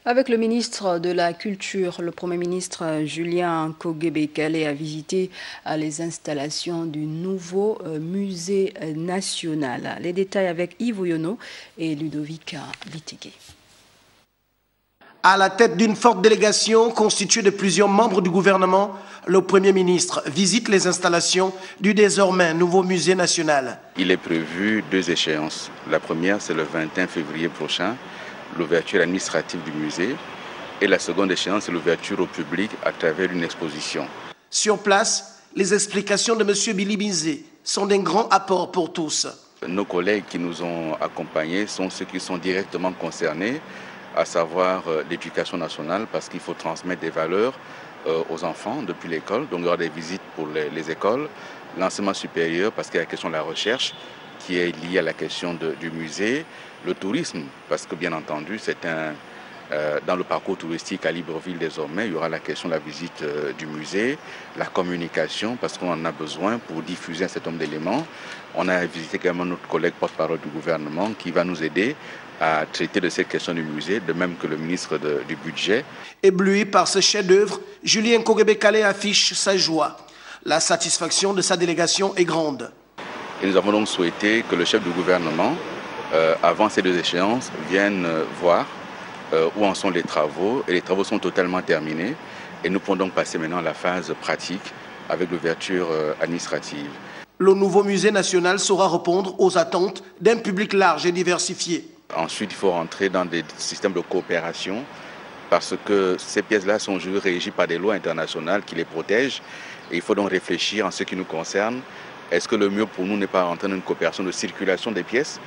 Avec le ministre de la Culture, le Premier ministre Julien Kogebe-Kalé a visité les installations du nouveau musée national. Les détails avec Yves Oyono et Ludovic Bitégué. À la tête d'une forte délégation constituée de plusieurs membres du gouvernement, le Premier ministre visite les installations du désormais nouveau musée national. Il est prévu 2 échéances. La première, c'est le 21 février prochain, l'ouverture administrative du musée. Et la seconde échéance, c'est l'ouverture au public à travers une exposition. Sur place, les explications de M. Billy Bizet sont d'un grand apport pour tous. Nos collègues qui nous ont accompagnés sont ceux qui sont directement concernés, à savoir l'éducation nationale, parce qu'il faut transmettre des valeurs aux enfants depuis l'école. Donc il y aura des visites pour les écoles, l'enseignement supérieur, parce qu'il y a la question de la recherche qui est liée à la question du musée, le tourisme, parce que bien entendu, c'est dans le parcours touristique à Libreville désormais, il y aura la question de la visite du musée, la communication, parce qu'on en a besoin pour diffuser un certain nombre d'éléments. On a visité également notre collègue porte-parole du gouvernement qui va nous aider à traiter de cette question du musée, de même que le ministre du budget. Ébloui par ce chef-d'œuvre, Julien Kogebe-Kalé affiche sa joie. La satisfaction de sa délégation est grande. Et nous avons donc souhaité que le chef du gouvernement, avant ces 2 échéances, vienne voir où en sont les travaux. Et les travaux sont totalement terminés. Et nous pouvons donc passer maintenant à la phase pratique avec l'ouverture administrative. Le nouveau musée national saura répondre aux attentes d'un public large et diversifié. Ensuite, il faut rentrer dans des systèmes de coopération parce que ces pièces-là sont régies par des lois internationales qui les protègent. Et il faut donc réfléchir en ce qui nous concerne. Est-ce que le mieux pour nous n'est pas rentrer dans une coopération de circulation des pièces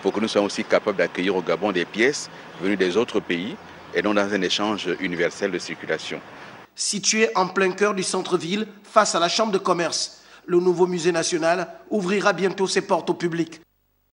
pour que nous soyons aussi capables d'accueillir au Gabon des pièces venues des autres pays et donc dans un échange universel de circulation. Situé en plein cœur du centre-ville, face à la Chambre de commerce, le nouveau musée national ouvrira bientôt ses portes au public.